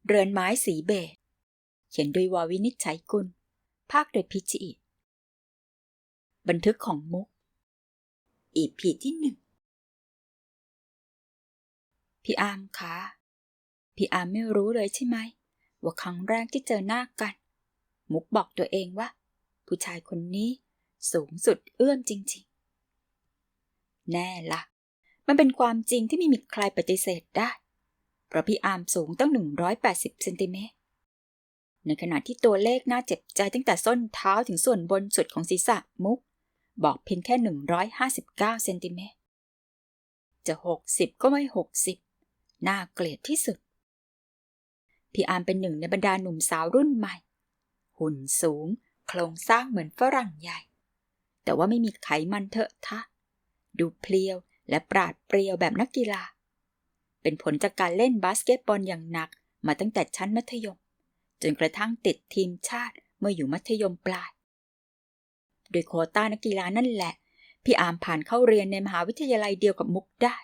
เรือนไม้สีเบจเขียนโดยววินิจฉัยกุลภาคโดยพิจิตรบันทึกของมุก EP ที่ 1พี่อาร์มคะพี่อาร์มไม่รู้เลยใช่ไหมว่าครั้งแรกที่เจอหน้ากันมุกบอกตัวเองว่าผู้ชายคนนี้สูงสุดเอื้อมจริงๆแน่ละมันเป็นความจริงที่ไม่มีใครปฏิเสธได้เพราะพี่อาร์มสูงตั้ง180เซนติเมตรในขณะที่ตัวเลขน่าเจ็บใจตั้งแต่ส้นเท้าถึงส่วนบนสุดของศีรษะมุกบอกเพียงแค่159เซนติเมตรจะ60ก็ไม่60น่าเกลียดที่สุดพี่อาร์มเป็นหนึ่งในบรรดาหนุ่มสาวรุ่นใหม่หุ่นสูงโครงสร้างเหมือนฝรั่งใหญ่แต่ว่าไม่มีไขมันเถอะทะดูเพลียวและปราดเปรียวแบบนักกีฬาเป็นผลจากการเล่นบาสเกตบอลอย่างหนักมาตั้งแต่ชั้นมัธยมจนกระทั่งติดทีมชาติเมื่ออยู่มัธยมปลายโดยโควต้านักกีฬานั่นแหละพี่อาร์มผ่านเข้าเรียนในมหาวิทยาลัยเดียวกับมุกได้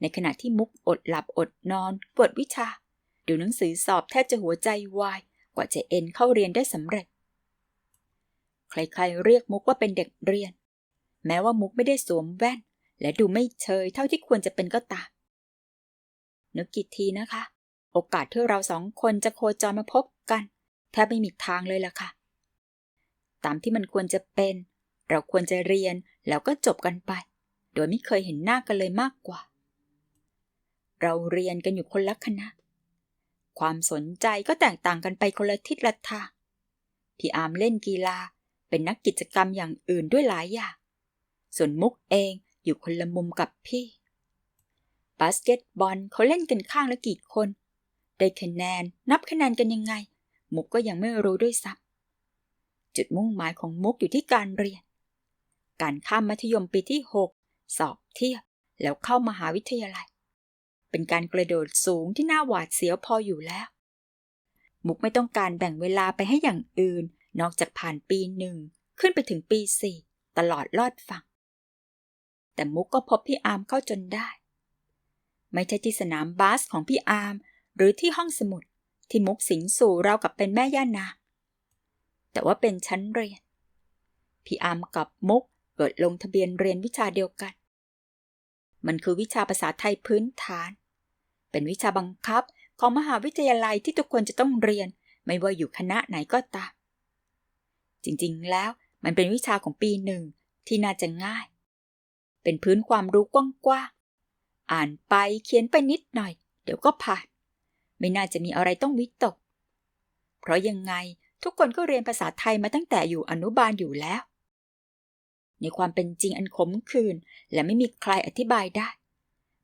ในขณะที่มุกอดหลับอดนอนกวดวิชาดูหนังสือสอบแทบจะหัวใจวายกว่าจะเอ็นเข้าเรียนได้สำเร็จใครๆเรียกมุกว่าเป็นเด็กเรียนแม้ว่ามุกไม่ได้สวมแว่นและดูไม่เชยเท่าที่ควรจะเป็นก็ตามนึกกี่ทีนะคะโอกาสที่เราสองคนจะโคจรมาพบกันแทบไม่มีทางเลยล่ะค่ะตามที่มันควรจะเป็นเราควรจะเรียนแล้วก็จบกันไปโดยไม่เคยเห็นหน้ากันเลยมากกว่าเราเรียนกันอยู่คนละคณะความสนใจก็แตกต่างกันไปคนละทิศละทางพี่อาร์มเล่นกีฬาเป็นนักกิจกรรมอย่างอื่นด้วยหลายอย่างส่วนมุกเองอยู่คนละมุมกับพี่บาสเกตบอลเขาเล่นกันข้างละกี่คนได้คะแนนนับคะแนนกันยังไงมุกก็ยังไม่รู้ด้วยซ้ำจุดมุ่งหมายของมุกอยู่ที่การเรียนการข้ามมัธยมปีที่6สอบเทียบแล้วเข้ามหาวิทยาลัยเป็นการกระโดดสูงที่น่าหวาดเสียวพออยู่แล้วมุกไม่ต้องการแบ่งเวลาไปให้อย่างอื่นนอกจากผ่านปี1ขึ้นไปถึงปี4ตลอดลอดฝั่งแต่มุกก็พบพี่อาร์มเข้าจนได้ไม่ใช่ที่สนามบาสของพี่อาร์มหรือที่ห้องสมุดที่มุกสิงสู่เรากับเป็นแม่ย่านางแต่ว่าเป็นชั้นเรียนพี่อาร์มกับมุกเกิดลงทะเบียนเรียนวิชาเดียวกันมันคือวิชาภาษาไทยพื้นฐานเป็นวิชาบังคับของมหาวิทยาลัยที่ทุกคนจะต้องเรียนไม่ว่าอยู่คณะไหนก็ตามจริงๆแล้วมันเป็นวิชาของปี1ที่น่าจะง่ายเป็นพื้นความรู้กว้างๆอ่านไปเขียนไปนิดหน่อยเดี๋ยวก็ผ่านไม่น่าจะมีอะไรต้องวิตกเพราะยังไงทุกคนก็เรียนภาษาไทยมาตั้งแต่อยู่อนุบาลอยู่แล้วในความเป็นจริงอันขมขื่นและไม่มีใครอธิบายได้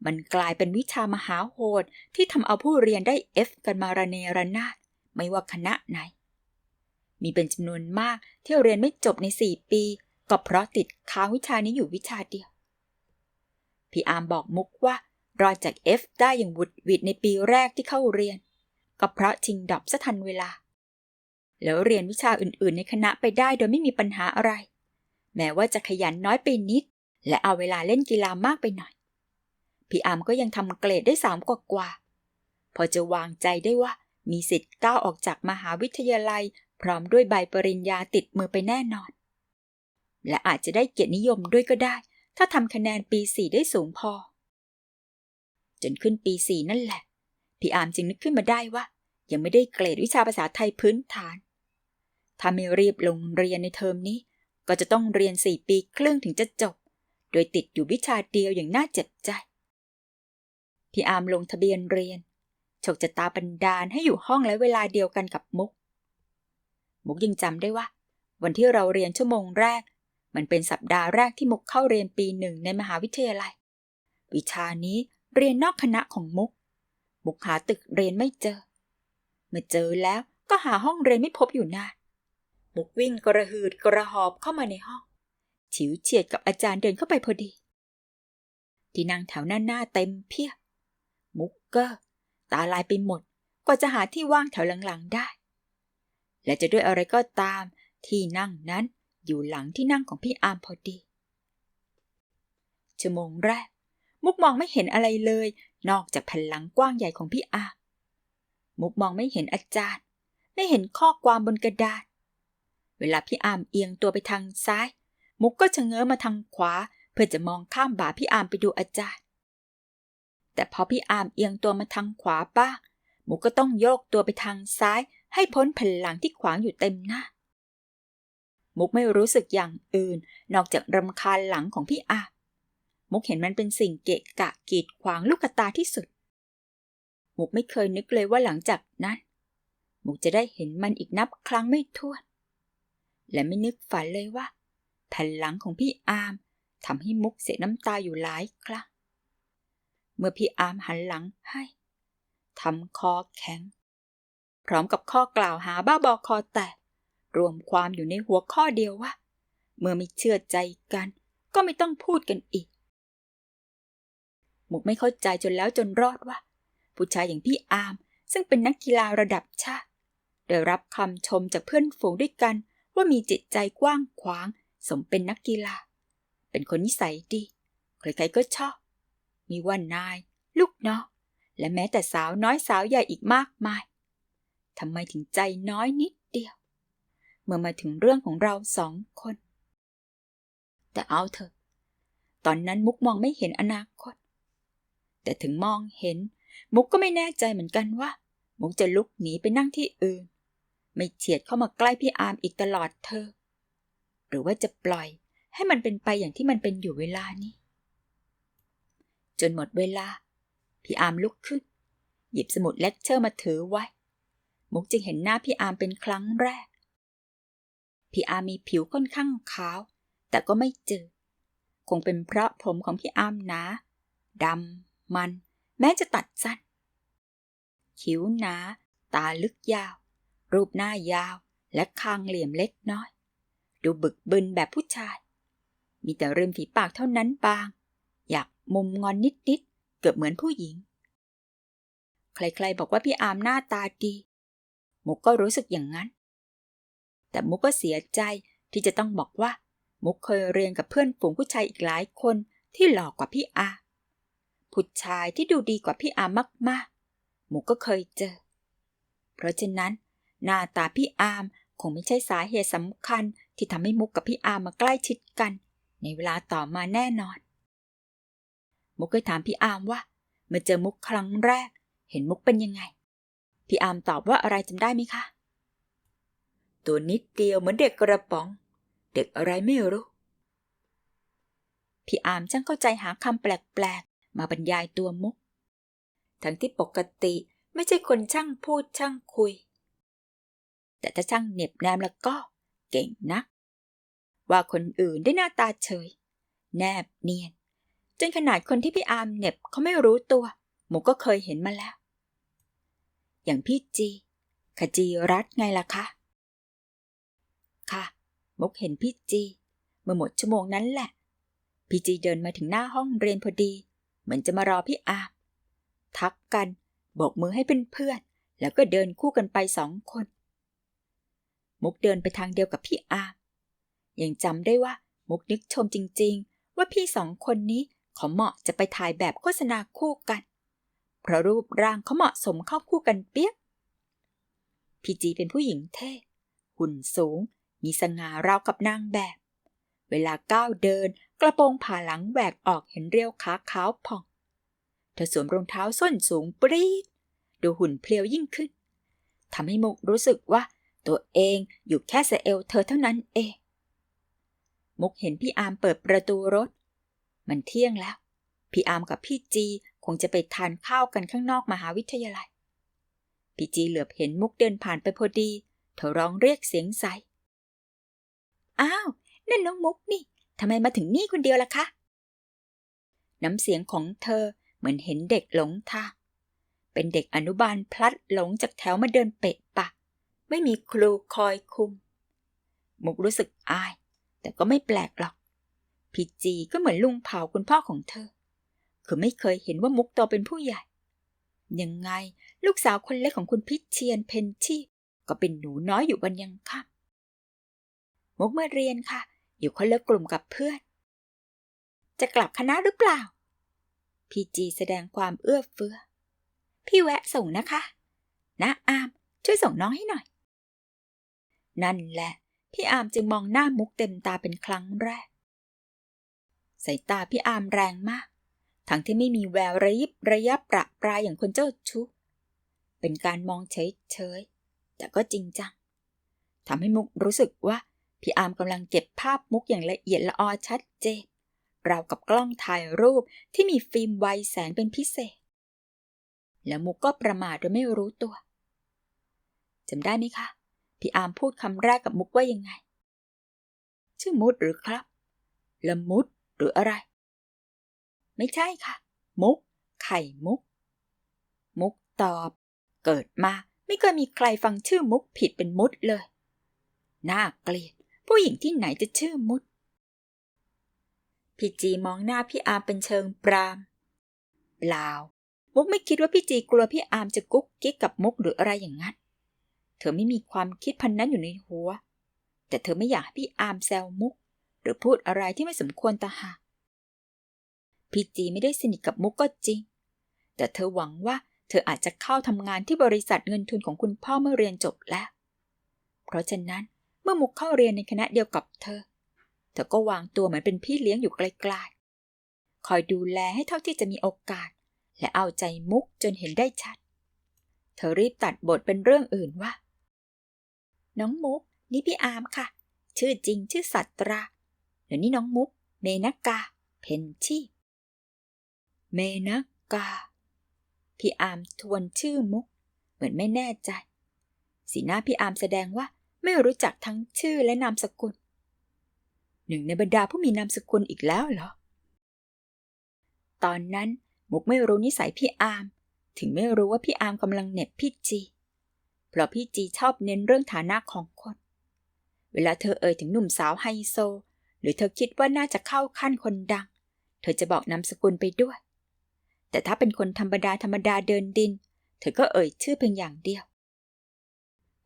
มันกลายเป็นวิชามหาโหดที่ทำเอาผู้เรียนได้ F กันมาระเนระนาดไม่ว่าคณะไหนมีเป็นจำนวนมากที่เรียนไม่จบใน4ปีก็เพราะติดค้างวิชานี้อยู่วิชาเดียวพี่อาร์มบอกมุกว่ารอดจาก F ได้อย่างหวุดหวิดในปีแรกที่เข้าเรียนก็เพราะชิงดรอปซะทันเวลาแล้วเรียนวิชาอื่นๆในคณะไปได้โดยไม่มีปัญหาอะไรแม้ว่าจะขยันน้อยไปนิดและเอาเวลาเล่นกีฬามากไปหน่อยพี่อาร์มก็ยังทำเกรดได้3กว่าพอจะวางใจได้ว่ามีสิทธิ์ก้าวออกจากมหาวิทยาลัยพร้อมด้วยใบปริญญาติดมือไปแน่นอนและอาจจะได้เกียรตินิยมด้วยก็ได้ถ้าทำคะแนนปี4ได้สูงพอจนขึ้นปี4นั่นแหละพี่อาร์มจึงนึกขึ้นมาได้ว่ายังไม่ได้เกรดวิชาภาษาไทยพื้นฐานถ้าไม่รีบลงเรียนในเทอมนี้ก็จะต้องเรียน4ปีครึ่งถึงจะจบโดยติดอยู่วิชาเดียวอย่างน่าเจ็บใจพี่อาร์มลงทะเบียนเรียนโชคชะตาบันดาลให้อยู่ห้องและเวลาเดียวกันกับมุกยังจำได้ว่าวันที่เราเรียนชั่วโมงแรกมันเป็นสัปดาห์แรกที่มุกเข้าเรียนปี1ในมหาวิทยาลัยวิชานี้เรียนนอกคณะของมุกหาตึกเรียนไม่เจอเมื่อเจอแล้วก็หาห้องเรียนไม่พบอยู่นานมุกวิ่งกระหืดกระหอบเข้ามาในห้องฉิวเฉียดกับอาจารย์เดินเข้าไปพอดีที่นั่งแถวหน้าเต็มเพียบมุกเกอร์ตาลายไปหมดกว่าจะหาที่ว่างแถวหลังๆได้และจะด้วยอะไรก็ตามที่นั่งนั้นอยู่หลังที่นั่งของพี่อาร์มพอดีชั่วโมงแรกมุกมองไม่เห็นอะไรเลยนอกจากแผ่นหลังกว้างใหญ่ของพี่อาร์ม มุกมองไม่เห็นอาจารย์ไม่เห็นข้อความบนกระดาษเวลาพี่อาร์มเอียงตัวไปทางซ้ายมุกก็ชะเง้อมาทางขวาเพื่อจะมองข้ามบ่าพี่อาร์มไปดูอาจารย์แต่พอพี่อาร์มเอียงตัวมาทางขวาบ้างมุกก็ต้องโยกตัวไปทางซ้ายให้พ้นแผ่นหลังที่ขวางอยู่เต็มหน้ามุกไม่รู้สึกอย่างอื่นนอกจากรำคาญหลังของพี่อาร์มมุกเห็นมันเป็นสิ่งเกะกะกีดขวางลูกตาที่สุดมุกไม่เคยนึกเลยว่าหลังจากนั้นมุกจะได้เห็นมันอีกนับครั้งไม่ถ้วนและไม่นึกฝันเลยว่าแผ่นหลังของพี่อาร์มทำให้มุกเสียน้ำตาอยู่หลายครั้งเมื่อพี่อาร์มหันหลังให้ทำคอแข็งพร้อมกับข้อกล่าวหาบ้าบอคอแตกรวมความอยู่ในหัวข้อเดียวว่าเมื่อไม่เชื่อใจกันก็ไม่ต้องพูดกันอีกมุกไม่เข้าใจจนแล้วจนรอดว่าผู้ชายอย่างพี่อาร์มซึ่งเป็นนักกีฬาระดับชาติได้รับคำชมจากเพื่อนฝูงด้วยกันว่ามีจิตใจกว้างขวางสมเป็นนักกีฬาเป็นคนนิสัยดีใครๆก็ชอบมีว่านายลูกน้องและแม้แต่สาวน้อยสาวใหญ่อีกมากมายทำไมถึงใจน้อยนิดเดียวเมื่อมาถึงเรื่องของเรา2 คนแต่เอาเถอะตอนนั้นมุกมองไม่เห็นอนาคตแต่ถึงมองเห็นมุกก็ไม่แน่ใจเหมือนกันว่ามุกจะลุกหนีไปนั่งที่อื่นไม่เฉียดเข้ามาใกล้พี่อาร์มอีกตลอดเธอหรือว่าจะปล่อยให้มันเป็นไปอย่างที่มันเป็นอยู่เวลานี้จนหมดเวลาพี่อาร์มลุกขึ้นหยิบสมุดเลคเชอร์มาถือไว้มุกจึงเห็นหน้าพี่อาร์มเป็นครั้งแรกพี่อาร์มมีผิวค่อนข้างขาวแต่ก็ไม่จืดคงเป็นเพราะผมของพี่อาร์มหนาดำมันแม้จะตัดสั้นคิ้วหนาตาลึกยาวรูปหน้ายาวและคางเหลี่ยมเล็กน้อยดูบึกบึนแบบผู้ชายมีแต่ริมฝีปากเท่านั้นบางอยากมุมงอนนิดๆเกือบเหมือนผู้หญิงใครๆบอกว่าพี่อาร์มหน้าตาดีมุกก็รู้สึกอย่างนั้นแต่มุกก็เสียใจที่จะต้องบอกว่ามุกเคยเรียนกับเพื่อนฝูงผู้ชายอีกหลายคนที่หล่อกว่าพี่อาร์มผู้ชายที่ดูดีกว่าพี่อาร์มมากๆมุกก็เคยเจอเพราะฉะนั้นหน้าตาพี่อาร์มคงไม่ใช่สาเหตุสำคัญที่ทำให้มุกกับพี่อาร์มมาใกล้ชิดกันในเวลาต่อมาแน่นอนมุกเคยถามพี่อาร์มว่าเมื่อเจอมุกครั้งแรกเห็นมุกเป็นยังไงพี่อาร์มตอบว่าอะไรจำได้ไหมคะตัวนิดเดียวเหมือนเด็กกระป๋องเด็กอะไรไม่รู้พี่อาร์มช่างเข้าใจหาคำแปลกๆมาบรรยายตัวมุกทั้งที่ปกติไม่ใช่คนช่างพูดช่างคุยแต่ถ้าช่างเหน็บแนมแล้วก็เก่งนักว่าคนอื่นได้หน้าตาเฉยแนบเนียนจนขนาดคนที่พี่อาร์มเหน็บเขาไม่รู้ตัวมุกก็เคยเห็นมาแล้วอย่างพี่จีขจีรัตน์ไงล่ะคะค่ะมุกเห็นพี่จีเมื่อหมดชั่วโมงนั้นแหละพี่จีเดินมาถึงหน้าห้องเรียนพอดีเหมือนจะมารอพี่อาร์มทักกันโบกมือให้เป็นเพื่อนแล้วก็เดินคู่กันไป2 คนมุกเดินไปทางเดียวกับพี่อาร์มยังจำได้ว่ามุกนึกชมจริงๆว่าพี่2 คนนี้เขาเหมาะจะไปถ่ายแบบโฆษณาคู่กันเพราะรูปร่างเขาเหมาะสมเข้าคู่กันเปี้ยพี่จีเป็นผู้หญิงเท่หุ่นสูงมีสง่าราวกับนางแบบเวลาก้าวเดินกระโปรงผ่าหลังแหวกออกเห็นเรียวขาขาวผ่องเธอสวมรองเท้าส้นสูงปรี๊ดดูหุ่นเพลียวยิ่งขึ้นทำให้มุกรู้สึกว่าตัวเองอยู่แค่สะเอวเธอเท่านั้นเองมุกเห็นพี่อาร์มเปิดประตูรถมันเที่ยงแล้วพี่อาร์มกับพี่จีคงจะไปทานข้าวกันข้างนอกมหาวิทยาลัยพี่จีเหลือบเห็นมุกเดินผ่านไปพอดีเธอร้องเรียกเสียงใสอ้าวนั่นน้องมุกนี่ทำไมมาถึงนี่คนเดียวล่ะคะน้ำเสียงของเธอเหมือนเห็นเด็กหลงทางเป็นเด็กอนุบาลพลัดหลงจากแถวมาเดินเปะปะไม่มีครูคอยคุมมุกรู้สึกอายแต่ก็ไม่แปลกหรอกพี่จีก็เหมือนลุงเผาคุณพ่อของเธอคือไม่เคยเห็นว่ามุกโตเป็นผู้ใหญ่ยังไงลูกสาวคนเล็กของคุณพิเชียรเพ็ญชีพก็เป็นหนูน้อยอยู่วันยังค่ำมุกมาเรียนค่ะอยู่คนละกลุ่มกับเพื่อนจะกลับคณะหรือเปล่าพี่จีแสดงความเอื้อเฟื้อพี่แวะส่งนะคะ นะอามช่วยส่งน้องให้หน่อยนั่นแหละพี่อามจึงมองหน้ามุกเต็มตาเป็นครั้งแรกสายตาพี่อามแรงมากทั้งที่ไม่มีแววระยิบระยับประปรายอย่างคนเจ้าชู้เป็นการมองเฉยๆแต่ก็จริงจังทำให้มุกรู้สึกว่าพี่อามกำลังเก็บภาพมุกอย่างละเอียดละออชัดเจนราวกับกล้องถ่ายรูปที่มีฟิล์มไวแสงเป็นพิเศษแล้วมุกก็ประมาทโดยไม่รู้ตัวจำได้ไหมคะพี่อามพูดคำแรกกับมุกว่ายังไงชื่อมุดหรือครับละมุดหรืออะไรไม่ใช่ค่ะมุกไข่มุกมุกตอบเกิดมาไม่เคยมีใครฟังชื่อมุกผิดเป็นมุดเลยน่าเกลียดผู้หญิงที่ไหนจะชื่อมุดพี่จีมองหน้าพี่อามเป็นเชิงปรามเปล่ามุกไม่คิดว่าพี่จีกลัวพี่อามจะกุ๊กกิ๊กกับมุกหรืออะไรอย่างนั้นเธอไม่มีความคิดพันนั้นอยู่ในหัวแต่เธอไม่อยากให้พี่อามแซวมุกหรือพูดอะไรที่ไม่สมควรต่างหากพี่จีไม่ได้สนิทกับมุกก็จริงแต่เธอหวังว่าเธออาจจะเข้าทำงานที่บริษัทเงินทุนของคุณพ่อเมื่อเรียนจบแล้วเพราะฉะนั้นเมื่อมุกเข้าเรียนในคณะเดียวกับเธอก็วางตัวเหมือนเป็นพี่เลี้ยงอยู่ไกลๆคอยดูแลให้เท่าที่จะมีโอกาสและเอาใจมุกจนเห็นได้ชัดเธอรีบตัดบทเป็นเรื่องอื่นว่าน้องมุกนี่พี่อามค่ะชื่อจริงชื่อสัตราเดี๋ยวนี้น้องมุกเมนกาเพ็ญชีพเมนกาพี่อามทวนชื่อมุกเหมือนไม่แน่ใจสีหน้าพี่อามแสดงว่าไม่รู้จักทั้งชื่อและนามสกุลหนึ่งในบรรดาผู้มีนามสกุลอีกแล้วเหรอตอนนั้นมุกไม่รู้นิสัยพี่อามถึงไม่รู้ว่าพี่อามกำลังเหน็บพี่จีเพราะพี่จีชอบเน้นเรื่องฐานะของคนเวลาเธอเอ่ยถึงหนุ่มสาวไฮโซหรือเธอคิดว่าน่าจะเข้าขั้นคนดังเธอจะบอกนามสกุลไปด้วยแต่ถ้าเป็นคนธรรมดาเดินดินเธอก็เอ่ยชื่อเพียงอย่างเดียว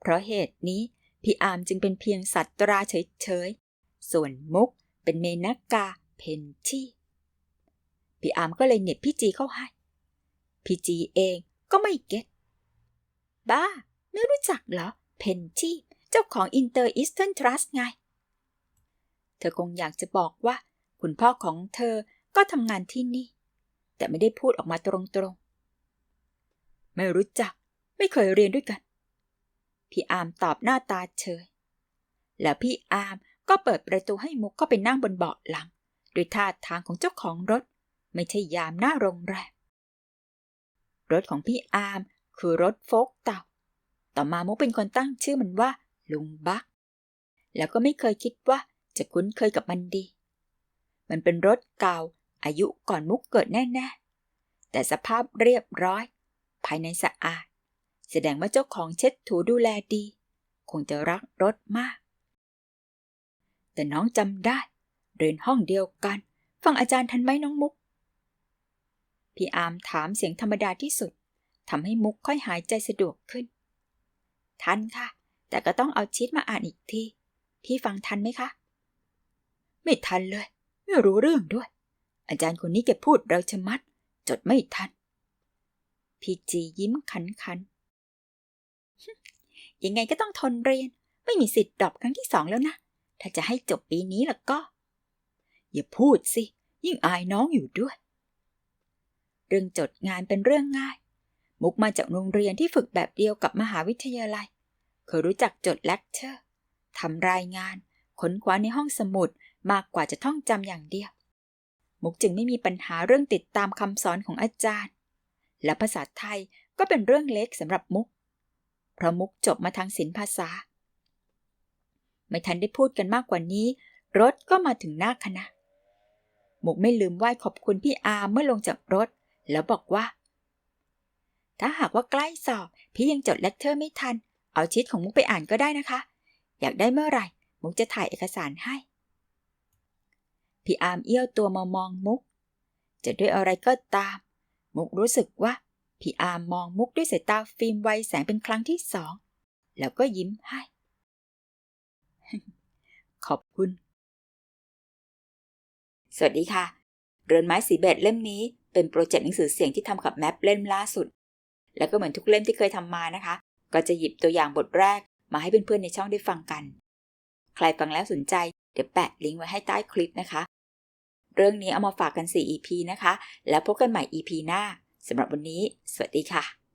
เพราะเหตุนี้พี่อามจึงเป็นเพียงสัตราเฉยๆส่วนมุกเป็นเมนกาเพ็ญชีพี่อามก็เลยเหน็บพี่จีเข้าให้พี่จีเองก็ไม่เก็ตบ้าไม่รู้จักเหรอเพ็ญชีเจ้าของ Inter Eastern Trust ไงเธอคงอยากจะบอกว่าคุณพ่อของเธอก็ทำงานที่นี่แต่ไม่ได้พูดออกมาตรงๆไม่รู้จักไม่เคยเรียนด้วยกันพี่อามตอบหน้าตาเฉยแล้วพี่อามก็เปิดประตูให้มุกเข้าไปนั่งบนเบาะหลังโดยท่าทางของเจ้าของรถไม่ใช่ยามหน้าโรงแรมรถของพี่อามคือรถโฟล์คเต่าต่อมามุกเป็นคนตั้งชื่อมันว่าลุงบักแล้วก็ไม่เคยคิดว่าจะคุ้นเคยกับมันดีมันเป็นรถเก่าอายุก่อนมุกเกิดแน่ๆแต่สภาพเรียบร้อยภายในสะอาดแสดงว่าเจ้าของเช็ดถูดูแลดีคงจะรักรถมากแต่น้องจำได้เรียนห้องเดียวกันฟังอาจารย์ทันไหมน้องมุกพี่อามถามเสียงธรรมดาที่สุดทำให้มุกค่อยหายใจสะดวกขึ้นทันค่ะแต่ก็ต้องเอาชีทมาอ่านอีกทีพี่ฟังทันไหมคะไม่ทันเลยไม่รู้เรื่องด้วยอาจารย์คนนี้แกพูดเร็วชะมัดจดไม่ทันพี่จียิ้มขันยังไงก็ต้องทนเรียนไม่มีสิทธิ์ดรอปครั้งที่2แล้วนะถ้าจะให้จบปีนี้ล่ะก็อย่าพูดสิยิ่งอายน้องอยู่ด้วยเรื่องจดงานเป็นเรื่องง่ายมุกมาจากโรงเรียนที่ฝึกแบบเดียวกับมหาวิทยาลัยเคยรู้จักจดเลคเชอร์ทำรายงานค้นคว้าในห้องสมุดมากกว่าจะท่องจำอย่างเดียวมุกจึงไม่มีปัญหาเรื่องติดตามคำสอนของอาจารย์และภาษาไทยก็เป็นเรื่องเล็กสำหรับมุกเพราะมุกจบมาทางศิลปภาษาไม่ทันได้พูดกันมากกว่านี้รถก็มาถึงหน้าคณะมุกไม่ลืมไหว้ขอบคุณพี่อาเมื่อลงจากรถแล้วบอกว่าถ้าหากว่าใกล้สอบพี่ยังจดเลคเชอร์ไม่ทันเอาชีทของมุกไปอ่านก็ได้นะคะอยากได้เมื่อไหร่มุกจะถ่ายเอกสารให้พี่อาร์มเอี้ยวตัวมามองมุกจะด้วยอะไรก็ตามมุกรู้สึกว่าพี่อาร์มมองมุกด้วยสายตาฟิล์มไวแสงเป็นครั้งที่2แล้วก็ยิ้มให้ ขอบคุณสวัสดีค่ะเรือนไม้สีเบจเล่มนี้เป็นโปรเจกต์หนังสือเสียงที่ทำกับแมปเล่มล่าสุด แล้วก็เหมือนทุกเล่มที่เคยทำมานะคะก็จะหยิบตัวอย่างบทแรกมาให้เพื่อนๆในช่องได้ฟังกันใครฟังแล้วสนใจเดี๋ยวแปะลิงก์ไว้ให้ใต้คลิปนะคะเรื่องนี้เอามาฝากกัน4 EP นะคะแล้วพบกันใหม่ EP หน้าสำหรับวันนี้สวัสดีค่ะ